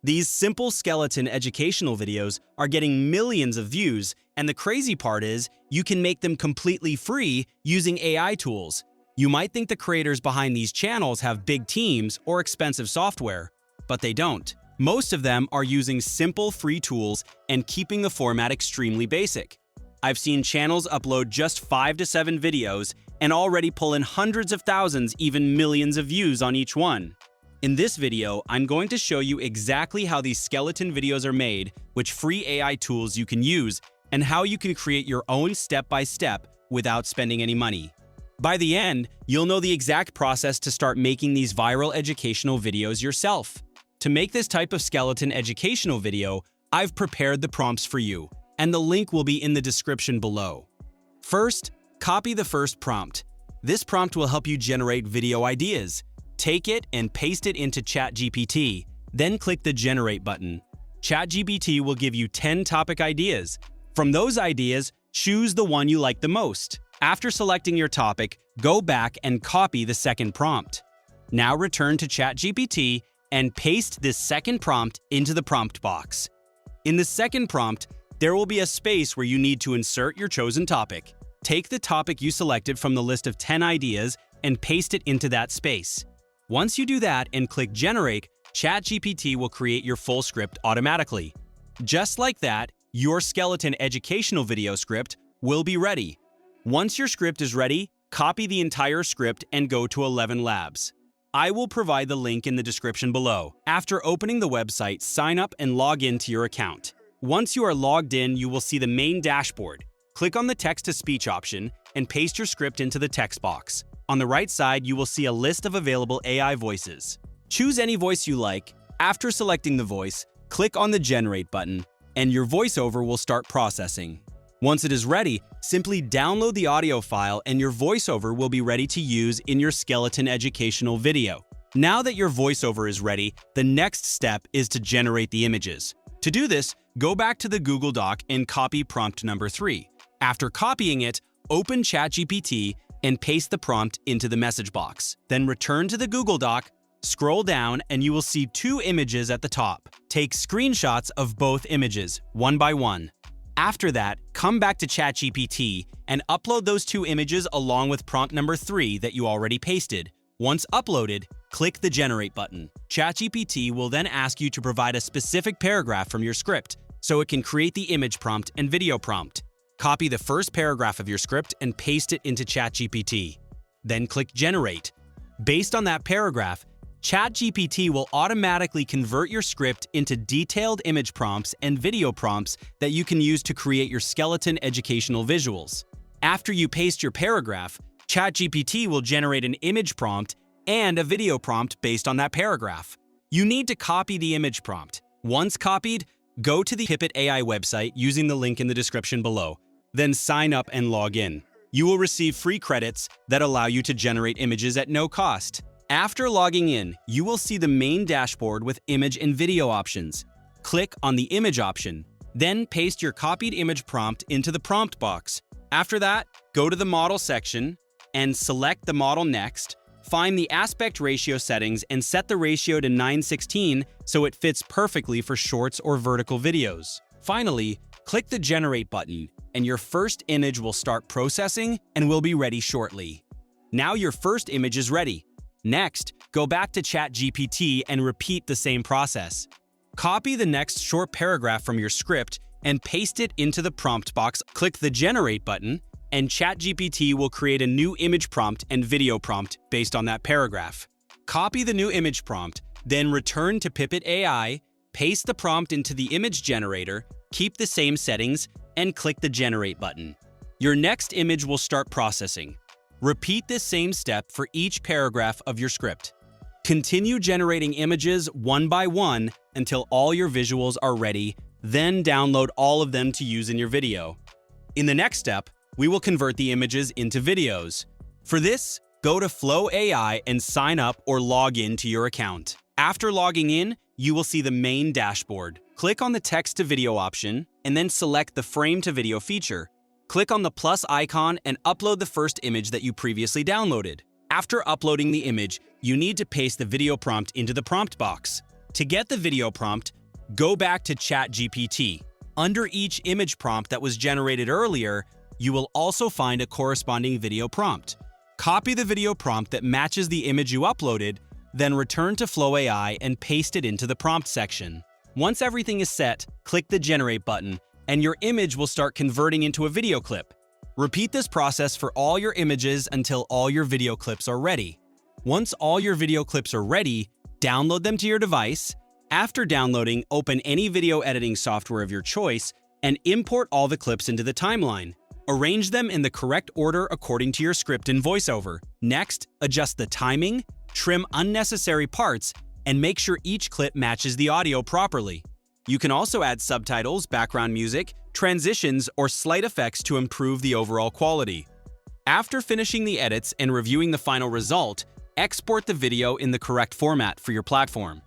These simple skeleton educational videos are getting millions of views, and the crazy part is you can make them completely free using AI tools. You might think the creators behind these channels have big teams or expensive software, but they don't. Most of them are using simple free tools and keeping the format extremely basic. I've seen channels upload just 5 to 7 videos and already pull in hundreds of thousands, even millions of views on each one. In this video, I'm going to show you exactly how these skeleton videos are made, which free AI tools you can use, and how you can create your own step-by-step without spending any money. By the end, you'll know the exact process to start making these viral educational videos yourself. To make this type of skeleton educational video, I've prepared the prompts for you, and the link will be in the description below. First, copy the first prompt. This prompt will help you generate video ideas. Take it and paste it into ChatGPT, then click the Generate button. ChatGPT will give you 10 topic ideas. From those ideas, choose the one you like the most. After selecting your topic, go back and copy the second prompt. Now return to ChatGPT and paste this second prompt into the prompt box. In the second prompt, there will be a space where you need to insert your chosen topic. Take the topic you selected from the list of 10 ideas and paste it into that space. Once you do that and click Generate, ChatGPT will create your full script automatically. Just like that, your skeleton educational video script will be ready. Once your script is ready, copy the entire script and go to 11 Labs. I will provide the link in the description below. After opening the website, sign up and log in to your account. Once you are logged in, you will see the main dashboard. Click on the text-to-speech option and paste your script into the text box. On the right side, you will see a list of available AI voices. Choose any voice you like. After selecting the voice, click on the Generate button, and your voiceover will start processing. Once it is ready, simply download the audio file and your voiceover will be ready to use in your skeleton educational video. Now that your voiceover is ready, the next step is to generate the images. To do this, go back to the Google Doc and copy prompt number 3. After copying it, open ChatGPT and paste the prompt into the message box. Then return to the Google Doc, scroll down, and you will see 2 images at the top. Take screenshots of both images, one by one. After that, come back to ChatGPT and upload those 2 images along with prompt number 3 that you already pasted. Once uploaded, click the Generate button. ChatGPT will then ask you to provide a specific paragraph from your script, so it can create the image prompt and video prompt. Copy the first paragraph of your script and paste it into ChatGPT. Then click Generate. Based on that paragraph, ChatGPT will automatically convert your script into detailed image prompts and video prompts that you can use to create your skeleton educational visuals. After you paste your paragraph, ChatGPT will generate an image prompt and a video prompt based on that paragraph. You need to copy the image prompt. Once copied, go to the Pipit.ai website using the link in the description below. Then sign up and log in. You will receive free credits that allow you to generate images at no cost. After logging in, you will see the main dashboard with image and video options. Click on the image option, then paste your copied image prompt into the prompt box. After that, go to the model section and select the model next. Find the aspect ratio settings and set the ratio to 9:16 so it fits perfectly for shorts or vertical videos. Finally, click the Generate button, and your first image will start processing and will be ready shortly. Now your first image is ready. Next, go back to ChatGPT and repeat the same process. Copy the next short paragraph from your script and paste it into the prompt box. Click the Generate button, and ChatGPT will create a new image prompt and video prompt based on that paragraph. Copy the new image prompt, then return to Pipit.ai, paste the prompt into the image generator, keep the same settings, and click the Generate button. Your next image will start processing. Repeat this same step for each paragraph of your script. Continue generating images one by one until all your visuals are ready, then download all of them to use in your video. In the next step, we will convert the images into videos. For this, go to Flow.ai and sign up or log in to your account. After logging in, you will see the main dashboard. Click on the text-to-video option and then select the frame-to-video feature. Click on the plus icon and upload the first image that you previously downloaded. After uploading the image, you need to paste the video prompt into the prompt box. To get the video prompt, go back to ChatGPT. Under each image prompt that was generated earlier, you will also find a corresponding video prompt. Copy the video prompt that matches the image you uploaded, then return to Flow AI and paste it into the prompt section. Once everything is set, click the Generate button, and your image will start converting into a video clip. Repeat this process for all your images until all your video clips are ready. Once all your video clips are ready, download them to your device. After downloading, open any video editing software of your choice and import all the clips into the timeline. Arrange them in the correct order according to your script in VoiceOver. Next, adjust the timing, trim unnecessary parts, and make sure each clip matches the audio properly. You can also add subtitles, background music, transitions, or slight effects to improve the overall quality. After finishing the edits and reviewing the final result, export the video in the correct format for your platform.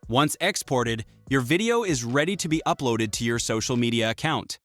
Once exported, your video is ready to be uploaded to your social media account.